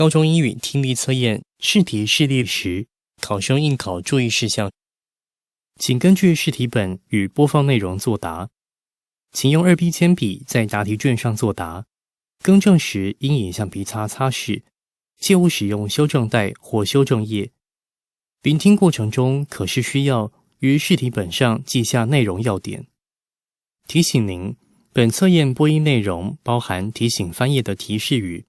高中英语听力测验试题示例10，考生应考注意事项。请根据试题本与播放内容作答。请用2B 铅笔在答题卷上作答，更正时应以橡皮擦擦拭，切勿使用修正带或修正液。聆听过程中可是需要于试题本上记下内容要点。提醒您，本测验播音内容包含提醒翻页的提示语，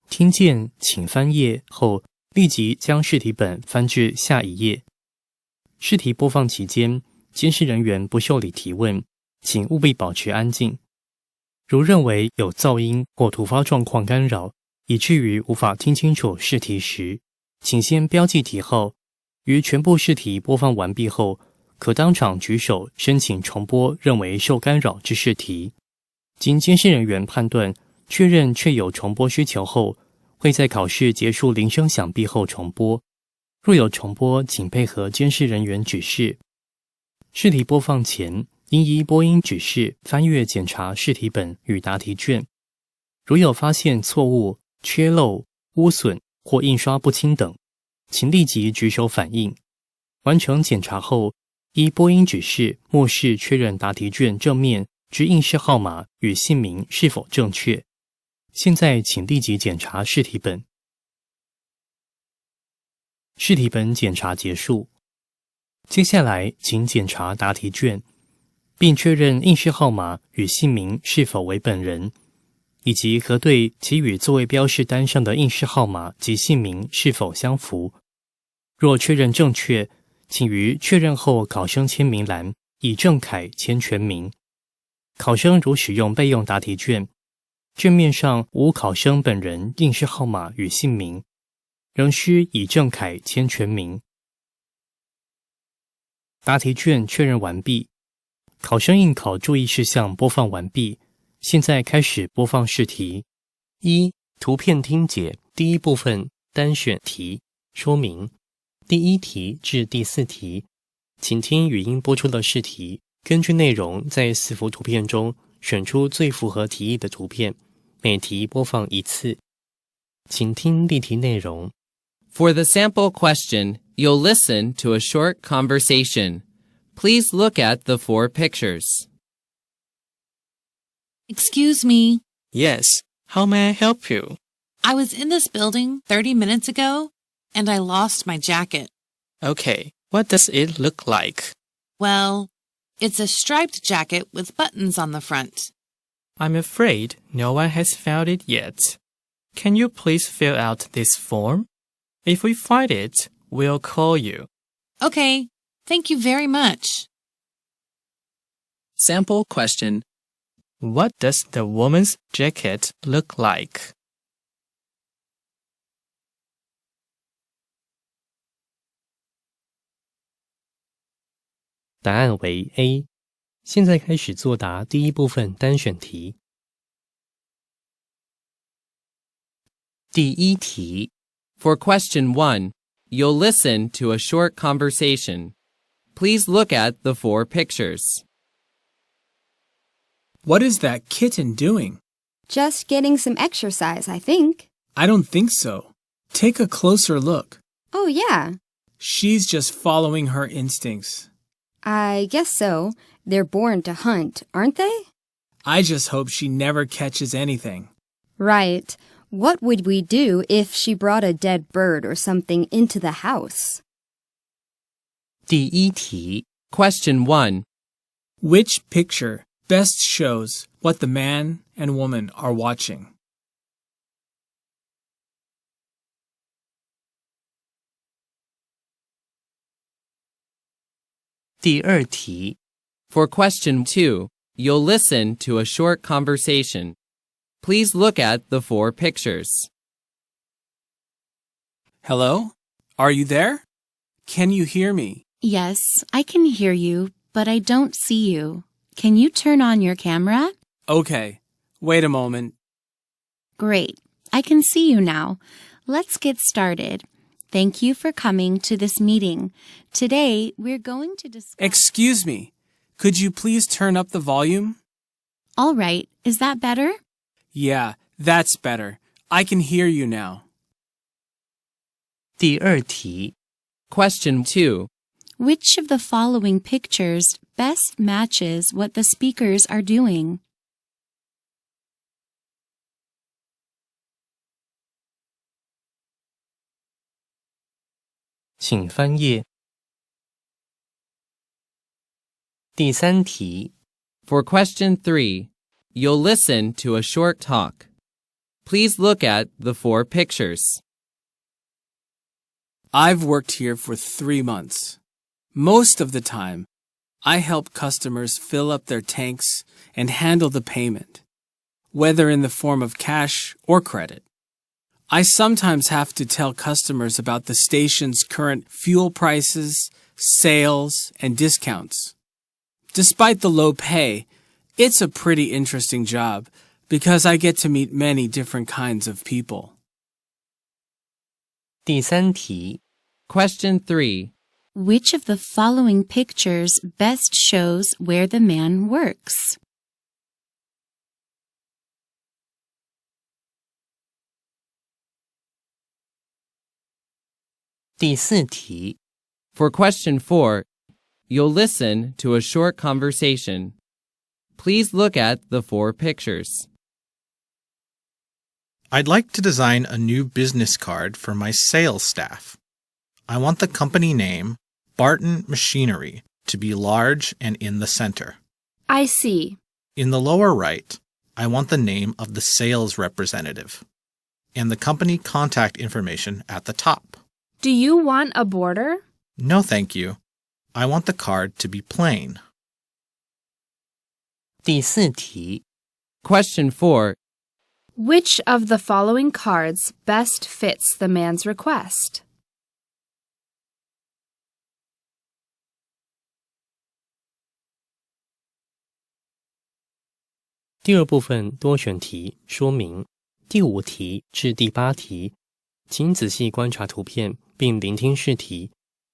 听见请翻页后立即将试题本翻至下一页。试题播放期间，监视人员不受理提问，请务必保持安静。如认为有噪音或突发状况干扰，以至于无法听清楚试题时，请先标记题号，于全部试题播放完毕后，可当场举手申请重播认为受干扰之试题。经监视人员判断确认确有重播需求后，会在考试结束铃声响毕后重播。若有重播，请配合监视人员指示。试题播放前，应依播音指示翻阅检查试题本与答题卷。如有发现错误、缺漏、污损或印刷不清等，请立即举手反映。完成检查后，依播音指示默视确认答题卷正面之印式号码与姓名是否正确。现在请立即检查试题本。试题本检查结束。接下来请检查答题卷，并确认印式号码与姓名是否为本人，以及核对其与座位标示单上的印式号码及姓名是否相符。若确认正确，请于确认后考生签名栏以正楷签全名。考生如使用备用答题卷，卷面上无考生本人印式号码与姓名，仍需以正楷签全名。答题卷确认完毕，考生应考注意事项播放完毕。现在开始播放试题。1. 图片听解第一部分单选题说明。第1题至第4题，请听语音播出的试题，根据内容在4幅图片中选出最符合题意的图片，每题播放1次。请听例题内容。For the sample question, you'll listen to a short conversation. Please look at the 4 pictures. Excuse me. Yes, how may I help you? I was in this building 30 minutes ago, and I lost my jacket. Okay, what does it look like? Well, it's a striped jacket with buttons on the front. I'm afraid no one has found it yet. Can you please fill out this form? If we find it, we'll call you. Okay, thank you very much. Sample question. What does the woman's jacket look like? 答案为 A。 现在开始作答第一部分单选题。第1题。For question 1, you'll listen to a short conversation. Please look at the 4 pictures. What is that kitten doing? Just getting some exercise, I think. I don't think so. Take a closer look. Oh, yeah. She's just following her instincts. I guess so. They're born to hunt, aren't they? I just hope she never catches anything. Right. What would we do if she brought a dead bird or something into the house? 第1题。 Question 1. Which picture best shows what the man and woman are watching? 第2题。 For question 2, you'll listen to a short conversation. Please look at the 4 pictures. Hello? Are you there? Can you hear me? Yes, I can hear you, but I don't see you. Can you turn on your camera? Okay. Wait a moment. Great. I can see you now. Let's get started. Thank you for coming to this meeting. Today, we're going to discuss... Excuse me. Could you please turn up the volume? All right. Is that better? Yeah, that's better. I can hear you now. 第二题， Question 2. Which of the following pictures best matches what the speakers are doing? 请翻页。第三题， For question 3, you'll listen to a short talk. Please look at the 4 pictures. I've worked here for 3 months. Most of the time, I help customers fill up their tanks and handle the payment, whether in the form of cash or credit. I sometimes have to tell customers about the station's current fuel prices, sales, and discounts. Despite the low pay, it's a pretty interesting job because I get to meet many different kinds of people. 第三题， Question 3. Which of the following pictures best shows where the man works? 第四题， For question 4, you'll listen to a short conversation. Please look at the 4 pictures. I'd like to design a new business card for my sales staff. I want the company name, Barton Machinery, to be large and in the center. I see. In the lower right, I want the name of the sales representative and the company contact information at the top. Do you want a border? No, thank you. I want the card to be plain. 第四题， Question 4. Which of the following cards best fits the man's request? 第二部分多选题说明。第5题至第8题，请仔细观察图片并聆听试题，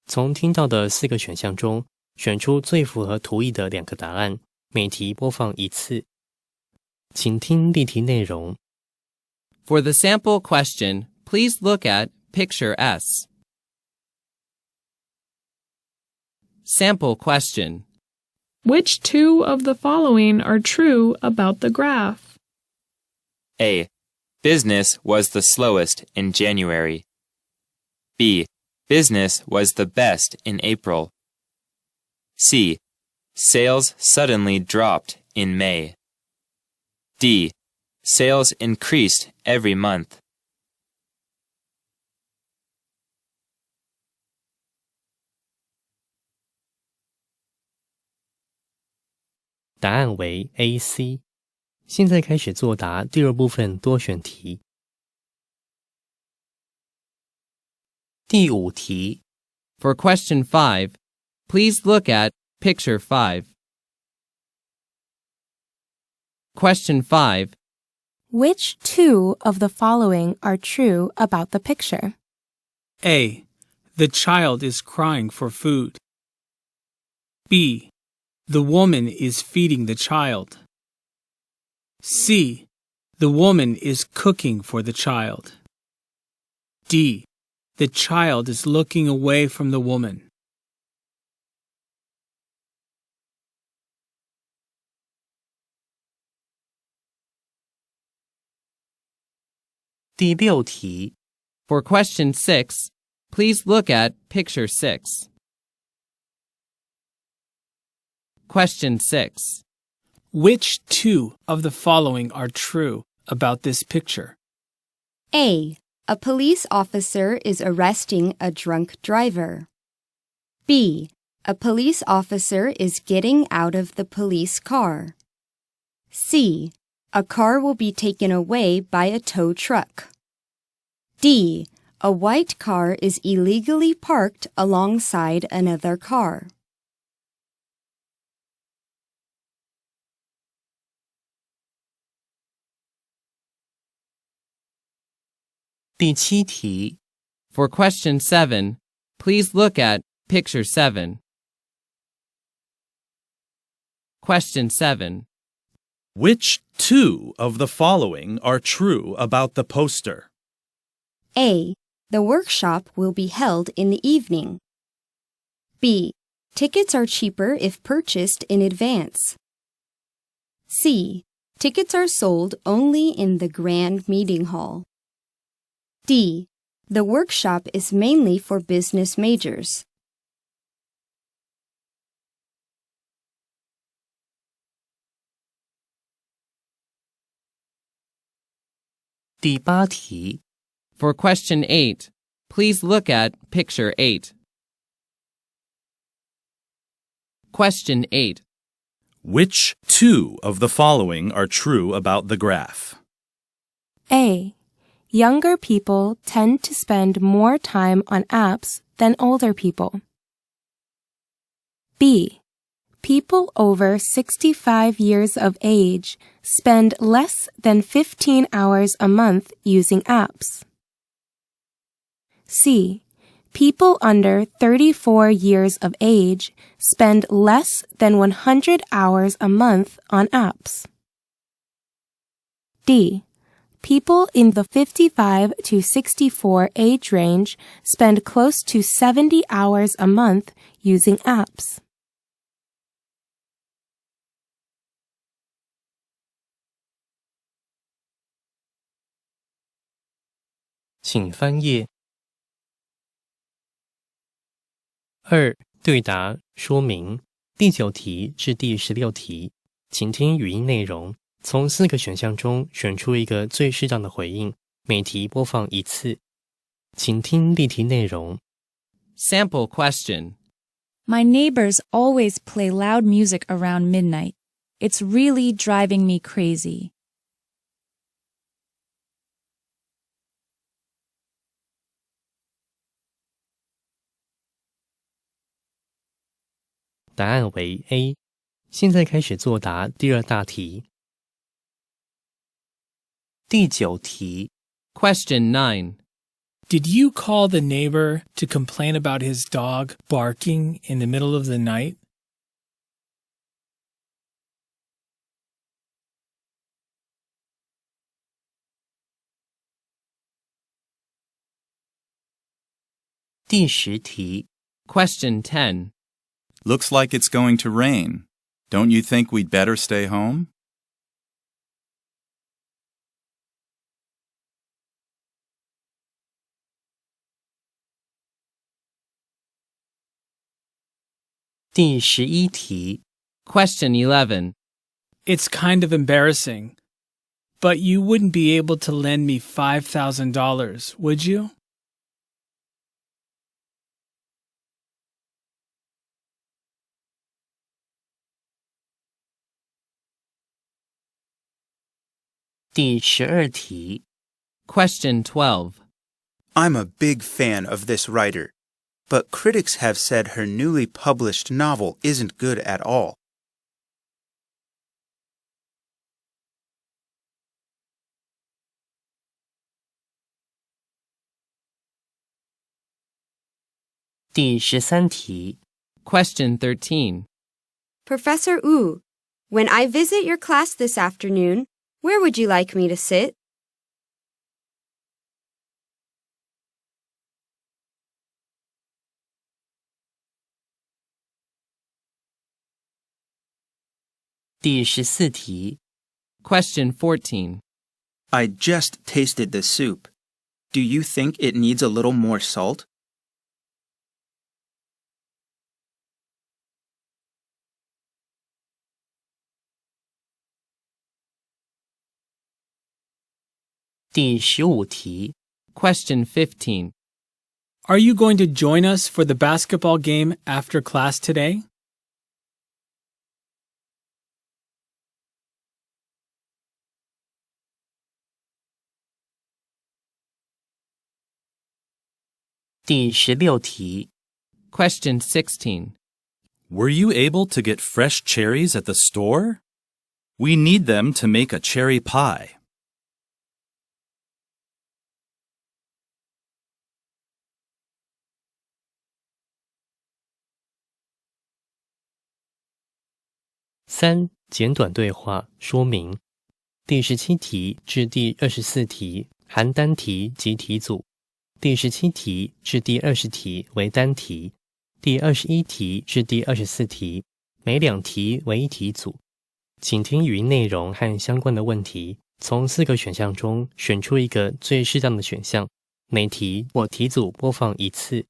从听到的4个选项中选出最符合图意的2个答案，每题播放1次。请听例题内容。 For the sample question, please look at Picture S. Sample question. Which 2 of the following are true about the graph? A. Business was the slowest in January. B. Business was the best in April. C. Sales suddenly dropped in May. D. Sales increased every month. 答案为 A、C。现在开始作答第二部分多选题。第5题， For question 5, please look at Picture 5. Question 5. Which 2 of the following are true about the picture? A. The child is crying for food. B. The woman is feeding the child. C. The woman is cooking for the child. D. The child is looking away from the woman. 第6题， For question 6, please look at Picture 6. Question 6. Which 2 of the following are true about this picture? A. A police officer is arresting a drunk driver. B. A police officer is getting out of the police car. C. A car will be taken away by a tow truck. D. A white car is illegally parked alongside another car. 第7题， For question 7, please look at Picture 7. Question 7. Which 2 of the following are true about the poster? A. The workshop will be held in the evening. B. Tickets are cheaper if purchased in advance. C. Tickets are sold only in the grand meeting hall. D. The workshop is mainly for business majors. 第8题 For question 8, please look at picture 8. Question 8. Which two of the following are true about the graph? A. Younger people tend to spend more time on apps than older people. B. People over 65 years of age spend less than 15 hours a month using apps. C. People under 34 years of age spend less than 100 hours a month on apps. D. People in the 55 to 64 age range spend close to 70 hours a month using apps. 请翻页。2. 对答说明第9题至第16题，请听语音内容，从4个选项中选出一个最适当的回应，每题播放1次。请听例题内容。Sample question. My neighbors always play loud music around midnight. It's really driving me crazy. 答案为 A。 现在开始作答第2大题。第9题 Question 9. Did you call the neighbor to complain about his dog barking in the middle of the night? 第10题 Question 10. Looks like it's going to rain. Don't you think we'd better stay home? 第11题 Question 11. It's kind of embarrassing, but you wouldn't be able to lend me $5,000, would you? 第12题 Question 12. I'm a big fan of this writer, but critics have said her newly published novel isn't good at all. 第13题 Question 13. Professor Wu, when I visit your class this afternoon, where would you like me to sit? 第14题 Question 14. I just tasted the soup. Do you think it needs a little more salt? 第15题 Question 15. Are you going to join us for the basketball game after class today? 第16题 Question 16. Were you able to get fresh cherries at the store? We need them to make a cherry pie. 3. 简短对话说明第17题至第24题含单题及题组，第17题至第20题为单题，第21题至第24题，每2题为1题组。请听语音内容和相关的问题，从4个选项中选出一个最适当的选项，每题或题组播放1次。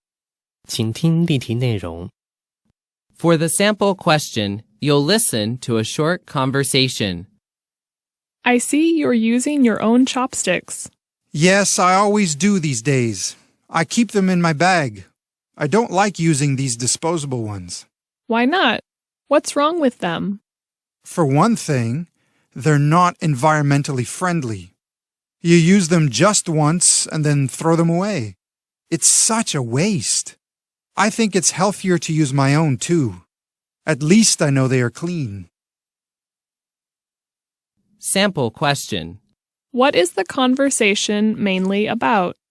请听例题内容。For the sample question, you'll listen to a short conversation. I see you're using your own chopsticks. Yes, I always do these days. I keep them in my bag. I don't like using these disposable ones. Why not? What's wrong with them? For one thing, they're not environmentally friendly. You use them just once and then throw them away. It's such a waste. I think it's healthier to use my own too. At least I know they are clean. Sample question. What is the conversation mainly about? "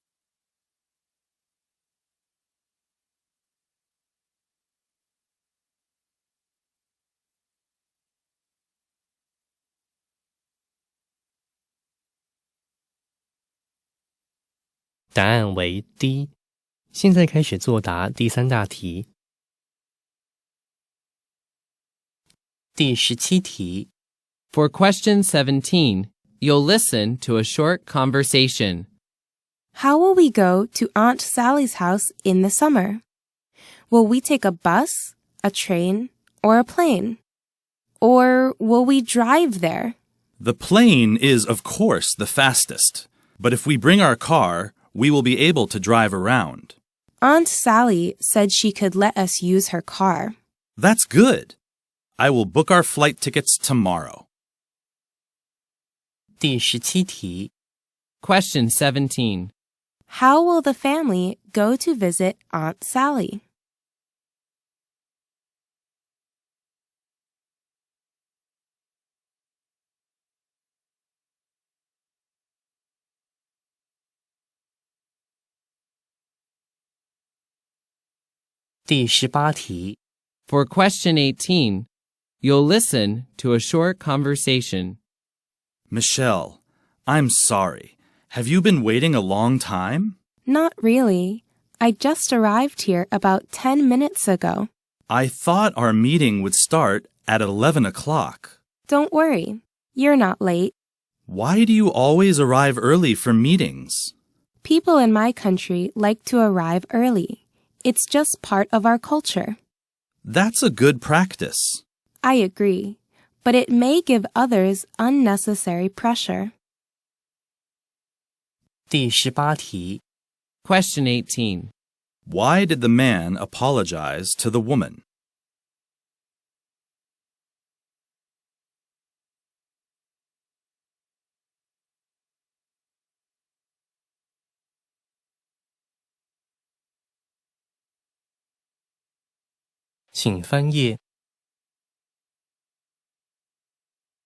答案为 D。现在开始作答第3大题。第17题。For question 17, you'll listen to a short conversation. How will we go to Aunt Sally's house in the summer? Will we take a bus, a train, or a plane? Or will we drive there? The plane is, of course, the fastest. But if we bring our car, we will be able to drive around. Aunt Sally said she could let us use her car. That's good. I will book our flight tickets tomorrow. 第17题。Question 17. How will the family go to visit Aunt Sally?第18题。For question 18, you'll listen to a short conversation. Michelle, I'm sorry. Have you been waiting a long time? Not really. I just arrived here about 10 minutes ago. I thought our meeting would start at 11 o'clock. Don't worry. You're not late. Why do you always arrive early for meetings? People in my country like to arrive early. It's just part of our culture. That's a good practice. I agree, but it may give others unnecessary pressure. 第18题。Question 18. Why did the man apologize to the woman? "请翻页。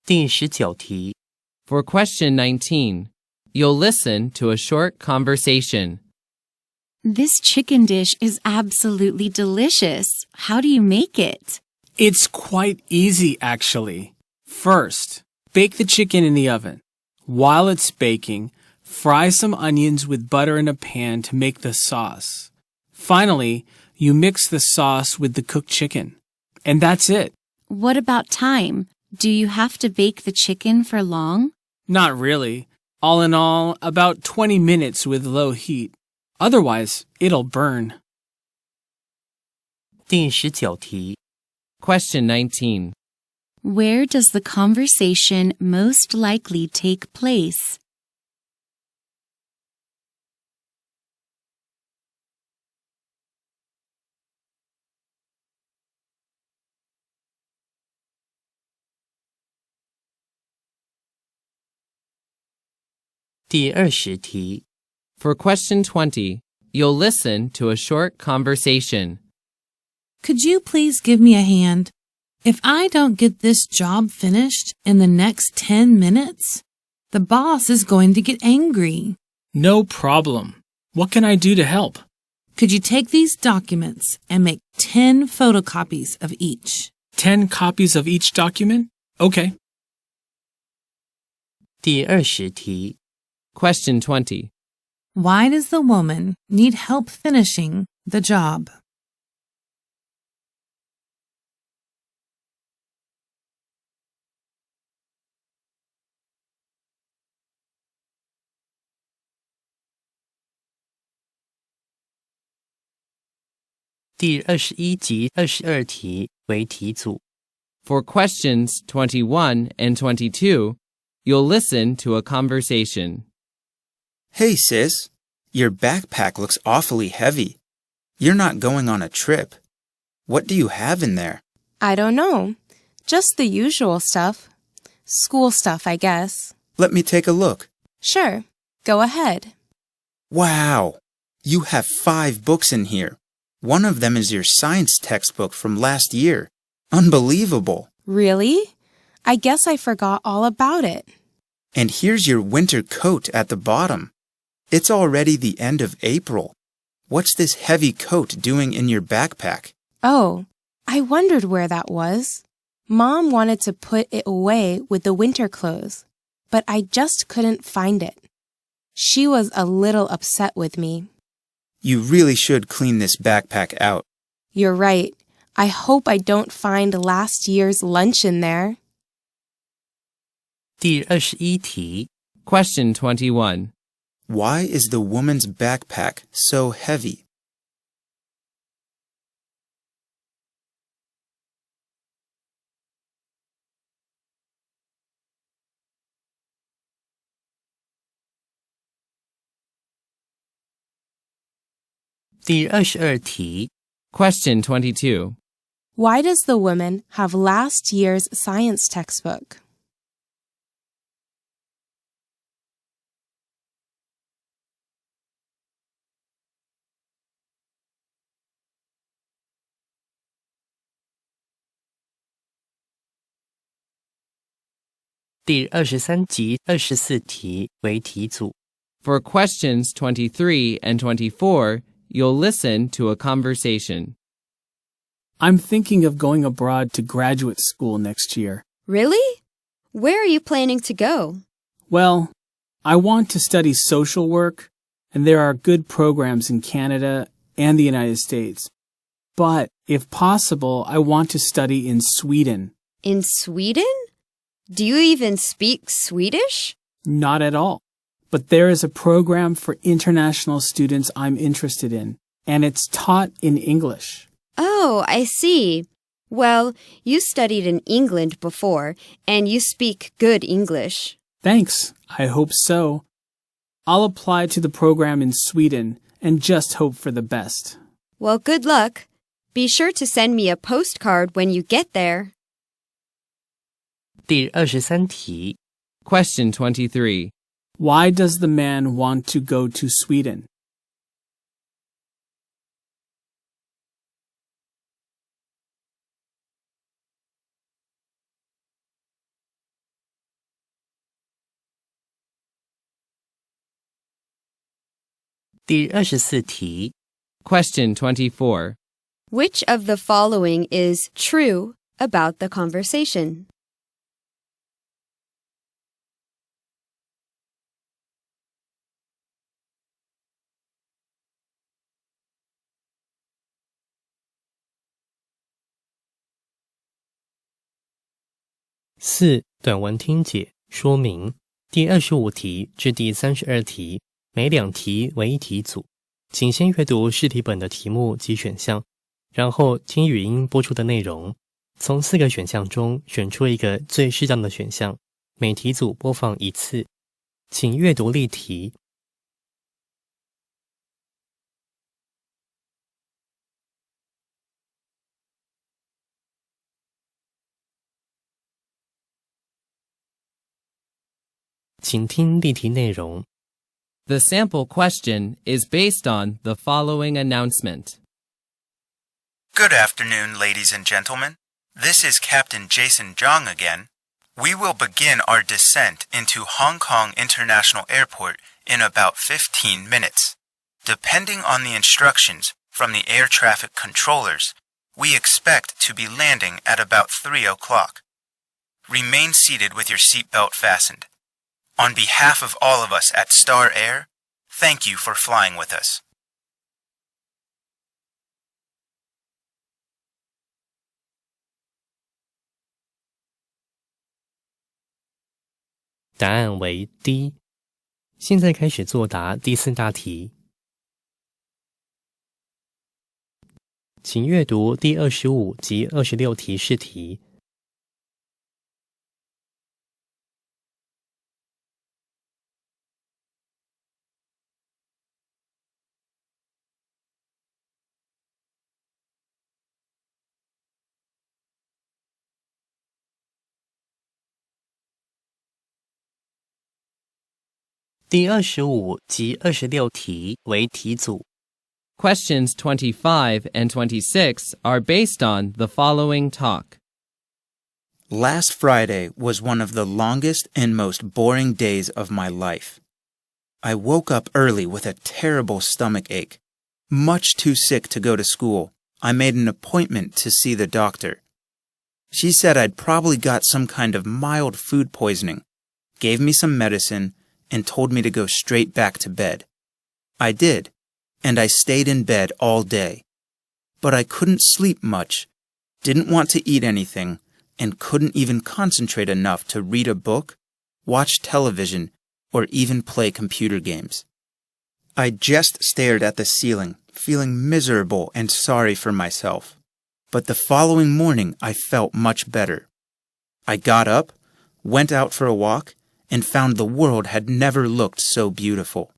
第19题。For question 19, you'll listen to a short conversation. This chicken dish is absolutely delicious. How do you make it? It's quite easy, actually. First, bake the chicken in the oven. While it's baking, fry some onions with butter in a pan to make the sauce. Finally, you mix the sauce with the cooked chicken. And that's it. What about time? Do you have to bake the chicken for long? Not really. All in all, about 20 minutes with low heat. Otherwise, it'll burn. 第19题。Question 19. Where does the conversation most likely take place? "第20题。For question 20, you'll listen to a short conversation. Could you please give me a hand? If I don't get this job finished in the next 10 minutes, the boss is going to get angry. No problem. What can I do to help? Could you take these documents and make 10 photocopies of each? 10 copies of each document? Okay. 第20题。Question 20. Why does the woman need help finishing the job?第21及22题为题组。For questions 21 and 22, you'll listen to a conversation. Hey, sis. Your backpack looks awfully heavy. You're not going on a trip. What do you have in there? I don't know. Just the usual stuff. School stuff, I guess. Let me take a look. Sure. Go ahead. Wow. You have 5 books in here. One of them is your science textbook from last year. Unbelievable. Really? I guess I forgot all about it. And here's your winter coat at the bottom. It's already the end of April. What's this heavy coat doing in your backpack? Oh, I wondered where that was. Mom wanted to put it away with the winter clothes, but I just couldn't find it. She was a little upset with me. You really should clean this backpack out. You're right. I hope I don't find last year's lunch in there. 第21题 Question 21. Why is the woman's backpack so heavy?第22题 Question 22. Why does the woman have last year's science textbook?第23及24题为题组。 For questions 23 and 24, you'll listen to a conversation. I'm thinking of going abroad to graduate school next year. Really? Where are you planning to go? Well, I want to study social work, and there are good programs in Canada and the United States. But if possible, I want to study in Sweden. In Sweden? Do you even speak Swedish? Not at all. But there is a program for international students I'm interested in, and it's taught in English. Oh, I see. Well, you studied in England before, and you speak good English. Thanks. I hope so. I'll apply to the program in Sweden and just hope for the best. Well, good luck. Be sure to send me a postcard when you get there. 第23题 Question 23. Why does the man want to go to Sweden? ,24 题 Question 24. Which of the following is true about the conversation? ,4 短文听解说明第25题至第32题，每2题为一题组，请先阅读试题本的题目及选项，然后听语音播出的内容，从4个选项中选出一个最适当的选项，每题组播放1次。请阅读例题。请听例题内容。The sample question is based on the following announcement. Good afternoon, ladies and gentlemen. This is Captain Jason Zhang again. We will begin our descent into Hong Kong International Airport in about 15 minutes. Depending on the instructions from the air traffic controllers, we expect to be landing at about 3 o'clock. Remain seated with your seatbelt fastened. On behalf of all of us at Star Air, Thank you for flying with us. 答案为 D。现在开始作答第4大题。请阅读第25及26题试题。第25及26题为题组。Questions 25 and 26 are based on the following talk. Last Friday was one of the longest and most boring days of my life. I woke up early with a terrible stomach ache. Much too sick to go to school, I made an appointment to see the doctor. She said I'd probably got some kind of mild food poisoning, gave me some medicine, and told me to go straight back to bed. I did, and I stayed in bed all day. But I couldn't sleep much, didn't want to eat anything, and couldn't even concentrate enough to read a book, watch television, or even play computer games. I just stared at the ceiling, feeling miserable and sorry for myself. But the following morning I felt much better. I got up, went out for a walk, and found the world had never looked so beautiful.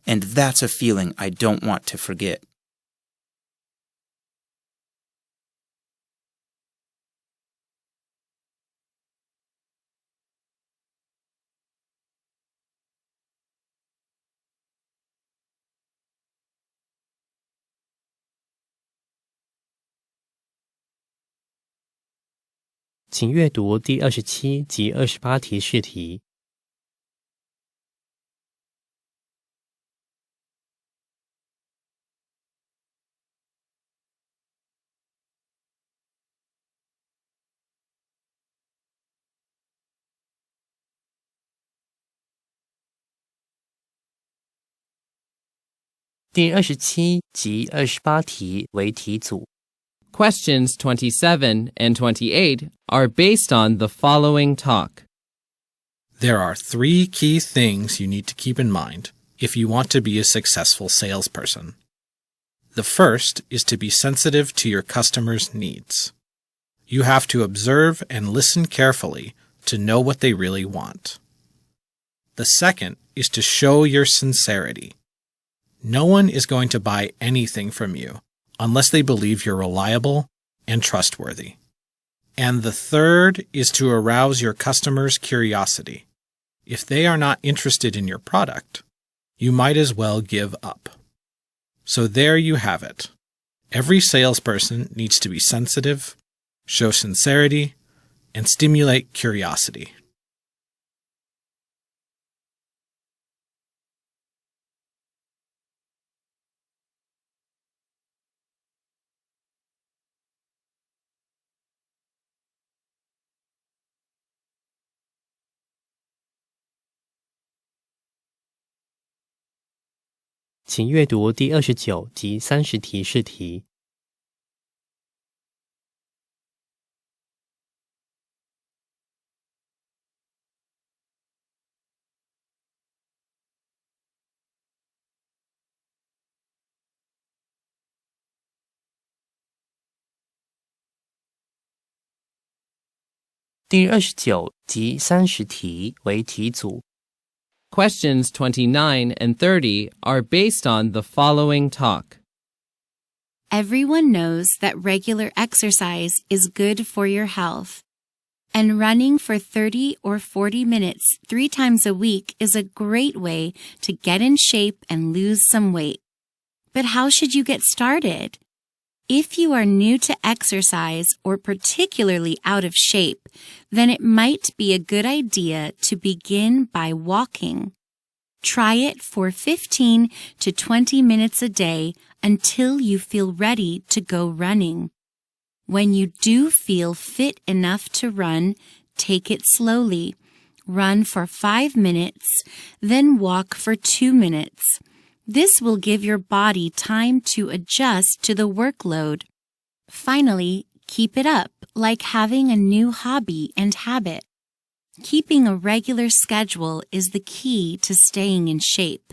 And that's a feeling I don't want to forget. 请阅读第27及28题试题。第27及28题为题组。Questions 27 and 28 are based on the following talk. There are 3 key things you need to keep in mind if you want to be a successful salesperson. The first is to be sensitive to your customers' needs. You have to observe and listen carefully to know what they really want. The second is to show your sincerity. No one is going to buy anything from you unless they believe you're reliable and trustworthy. And the third is to arouse your customers' curiosity. If they are not interested in your product, you might as well give up. So there you have it. Every salesperson needs to be sensitive, show sincerity, and stimulate curiosity. 请阅读第29及30题试题。第29及30题为题组。Questions 29 and 30 are based on the following talk. Everyone knows that regular exercise is good for your health, and running for 30 or 40 minutes 3 times a week is a great way to get in shape and lose some weight. But how should you get started? If you are new to exercise or particularly out of shape, then it might be a good idea to begin by walking. Try it for 15 to 20 minutes a day until you feel ready to go running. When you do feel fit enough to run, take it slowly. run for 5 minutes, then walk for 2 minutes. This will give your body time to adjust to the workload. Finally, keep it up like having a new hobby and habit. Keeping a regular schedule is the key to staying in shape.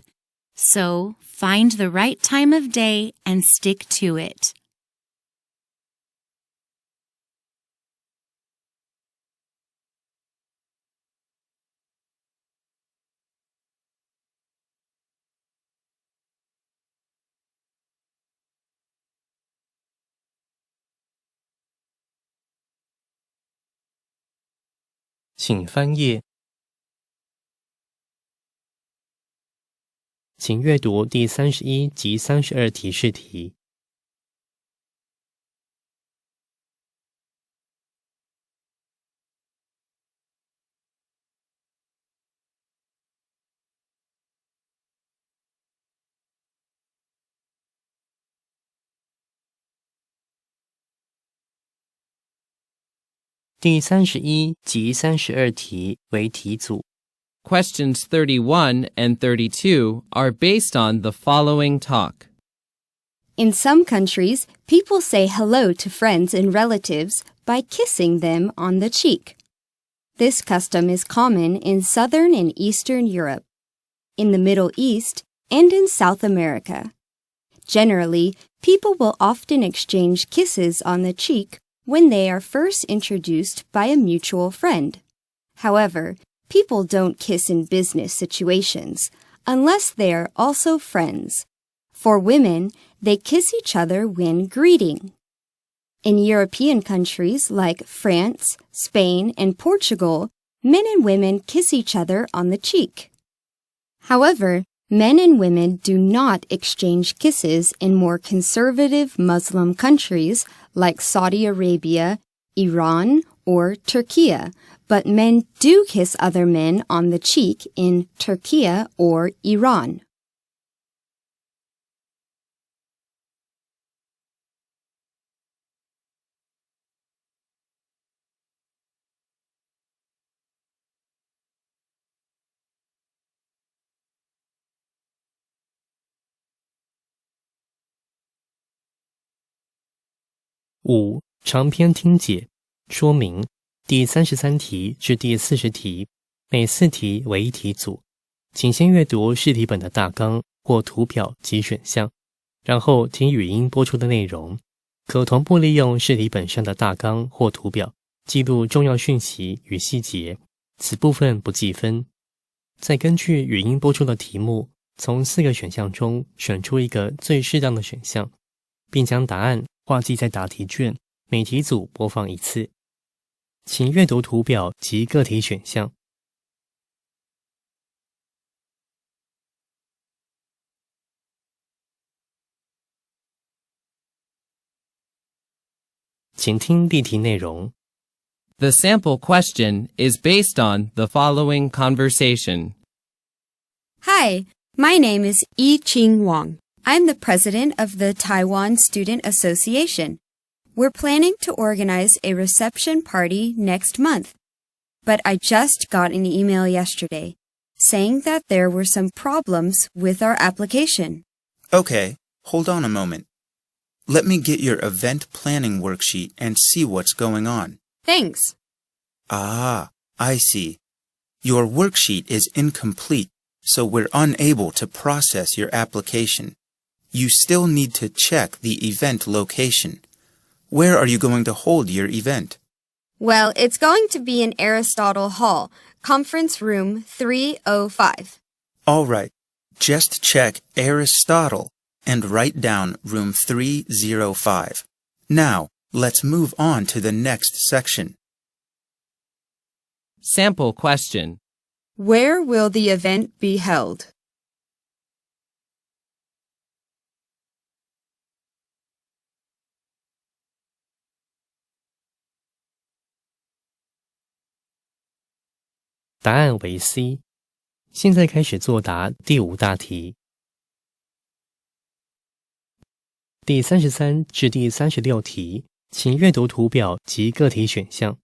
So, find the right time of day and stick to it.请翻页，请阅读第31及32题试题。第31及32题为题组。Questions 31 and 32 are based on the following talk. In some countries, people say hello to friends and relatives by kissing them on the cheek. This custom is common in Southern and Eastern Europe, in the Middle East, and in South America. Generally, people will often exchange kisses on the cheek when they are first introduced by a mutual friend. However, people don't kiss in business situations unless they are also friends. For women, they kiss each other when greeting. In European countries like France, Spain, and Portugal, men and women kiss each other on the cheek. However, men and women do not exchange kisses in more conservative Muslim countries like Saudi Arabia, Iran, or Turkey, but men do kiss other men on the cheek in Turkey or Iran.5. 长篇听解说明第33题至第40题，每4题为一题组。请先阅读试题本的大纲或图表及选项，然后听语音播出的内容。可同步利用试题本上的大纲或图表记录重要讯息与细节，此部分不计分。再根据语音播出的题目，从4个选项中选出一个最适当的选项，并将答案画记在答题卷，每题组播放一次。请阅读图表及各题选项。请听例题内容。The sample question is based on the following conversation. Hi, my name is Yi-Ching Wang. I'm the president of the Taiwan Student Association. We're planning to organize a reception party next month. But I just got an email yesterday saying that there were some problems with our application. Okay, hold on a moment. Let me get your event planning worksheet and see what's going on. Thanks. Ah, I see. Your worksheet is incomplete, so we're unable to process your application. You still need to check the event location. Where are you going to hold your event? Well, it's going to be in Aristotle Hall, Conference Room 305. All right, just check Aristotle and write down room 305. Now, let's move on to the next section. Sample question. Where will the event be held?答案为 C。 现在开始作答第5大题。第33至第36题，请阅读图表及各题选项。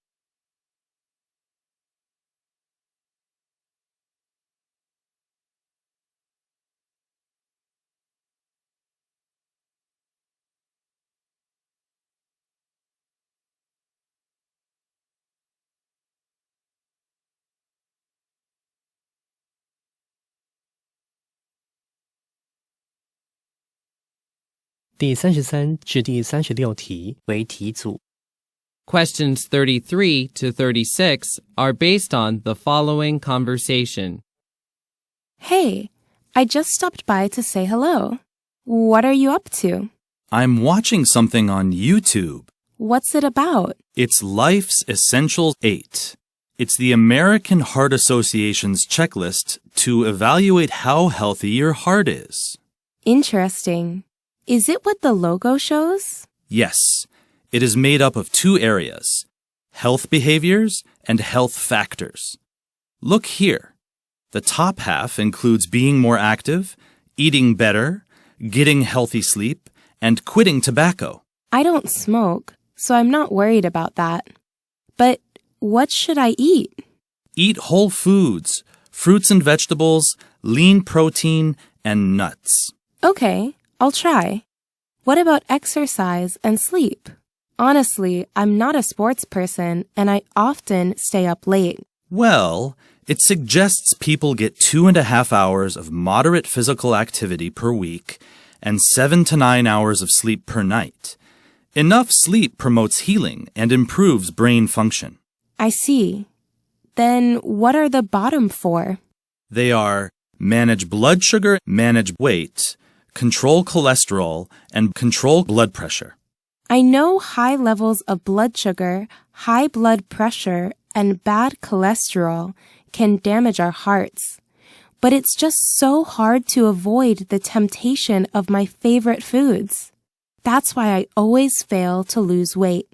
第33至第36题为题组。Questions 33 to 36 are based on the following conversation. Hey, I just stopped by to say hello. What are you up to? I'm watching something on YouTube. What's it about? It's Life's Essential 8. It's the American Heart Association's checklist to evaluate how healthy your heart is. Interesting. Is it what the logo shows? Yes. It is made up of 2 areas, health behaviors and health factors. Look here. The top half includes being more active, eating better, getting healthy sleep, and quitting tobacco. I don't smoke, so I'm not worried about that. But what should I eat? Eat whole foods, fruits and vegetables, lean protein, and nuts. Okay, I'll try. What about exercise and sleep? Honestly, I'm not a sports person and I often stay up late. Well, it suggests people get 2.5 hours of moderate physical activity per week and 7 to 9 hours of sleep per night. Enough sleep promotes healing and improves brain function. I see. Then what are the bottom 4? They are manage blood sugar, manage weight, control cholesterol, and control blood pressure. I know high levels of blood sugar, high blood pressure, and bad cholesterol can damage our hearts. But it's just so hard to avoid the temptation of my favorite foods. That's why I always fail to lose weight.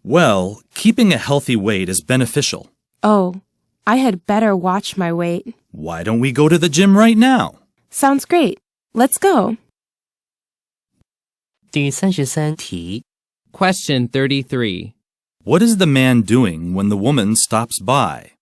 Well, keeping a healthy weight is beneficial. Oh, I had better watch my weight. Why don't we go to the gym right now? Sounds great. Let's go. 第33题 Question 33. What is the man doing when the woman stops by?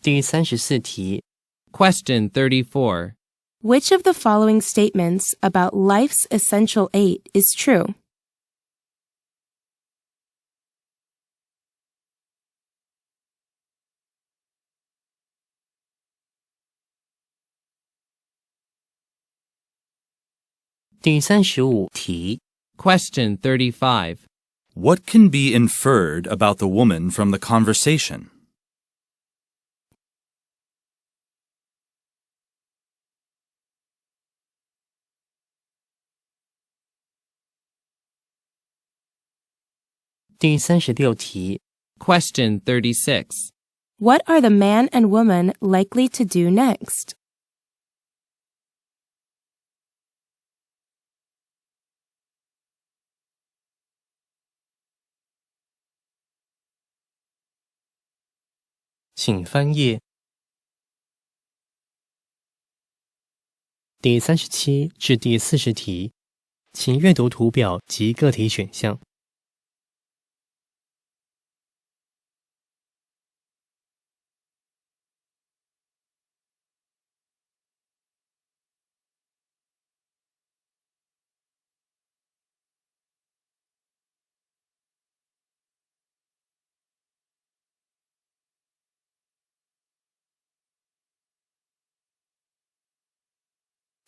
第34题 Question 34. Which of the following statements about life's essential 8 is true?第35题 Question 35. What can be inferred about the woman from the conversation?第36题 Question 36. What are the man and woman likely to do next?请翻页。第37至第40题，请阅读图表及各题选项。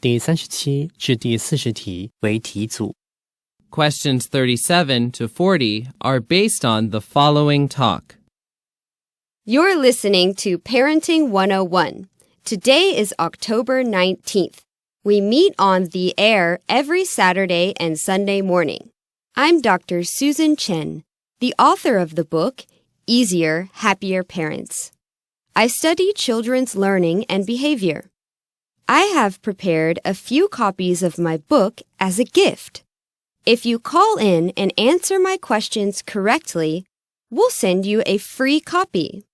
第37至第40题为题组。Questions 37 to 40 are based on the following talk. You're listening to Parenting 101. Today is October 19th. We meet on the air every Saturday and Sunday morning. I'm Dr. Susan Chen, the author of the book, Easier, Happier Parents. I study children's learning and behavior. I have prepared a few copies of my book as a gift. If you call in and answer my questions correctly, we'll send you a free copy.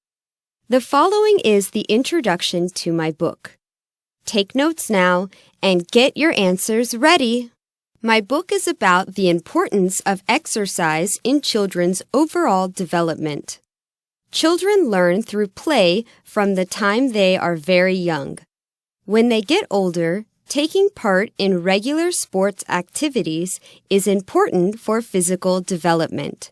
The following is the introduction to my book. Take notes now and get your answers ready. My book is about the importance of exercise in children's overall development. Children learn through play from the time they are very young. When they get older, taking part in regular sports activities is important for physical development.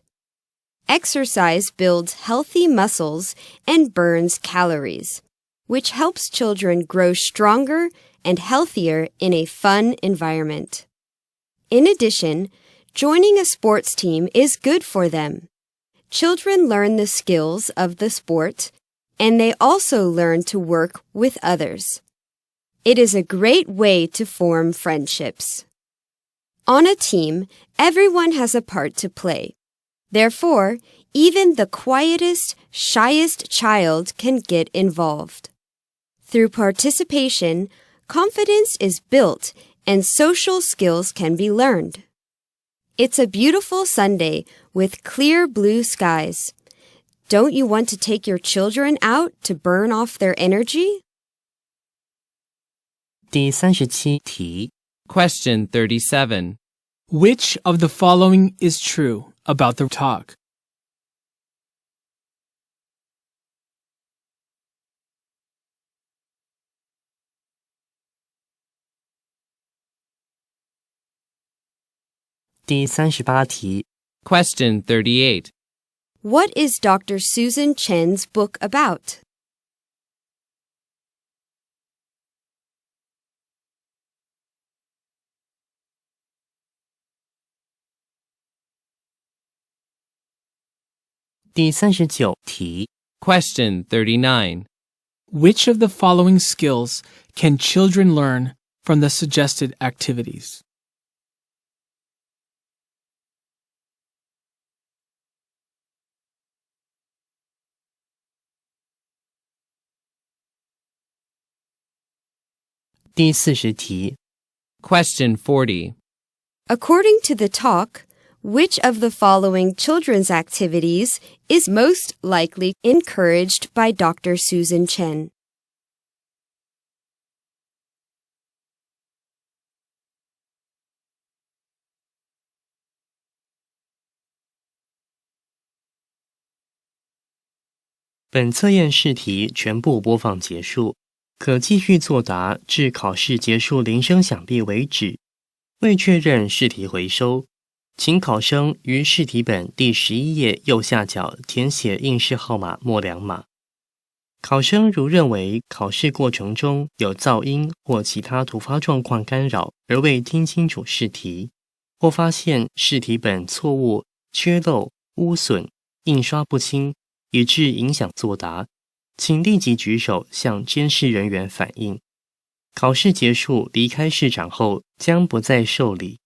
Exercise builds healthy muscles and burns calories, which helps children grow stronger and healthier in a fun environment. In addition, joining a sports team is good for them. Children learn the skills of the sport, and they also learn to work with others. It is a great way to form friendships. On a team, everyone has a part to play. Therefore, even the quietest, shyest child can get involved. Through participation, confidence is built and social skills can be learned. It's a beautiful Sunday with clear blue skies. Don't you want to take your children out to burn off their energy? 第37题 Question 37. Which of the following is true about the talk?第38题 Question 38. What is Dr. Susan Chen's book about?第39题 Question 39. Which of the following skills can children learn from the suggested activities?第40题 Question 40. According to the talk, which of the following children's activities is most likely encouraged by Dr. Susan Chen?「本测验试题全部播放结束，可继续作答至考试结束铃声响毕为止。未确认试题回收，请考生于试题本第11页右下角填写应试号码末2码。考生如认为考试过程中有噪音或其他突发状况干扰而未听清楚试题，或发现试题本错误、缺漏、污损、印刷不清，以致影响作答，请立即举手向监视人员反映。考试结束离开试场后将不再受理。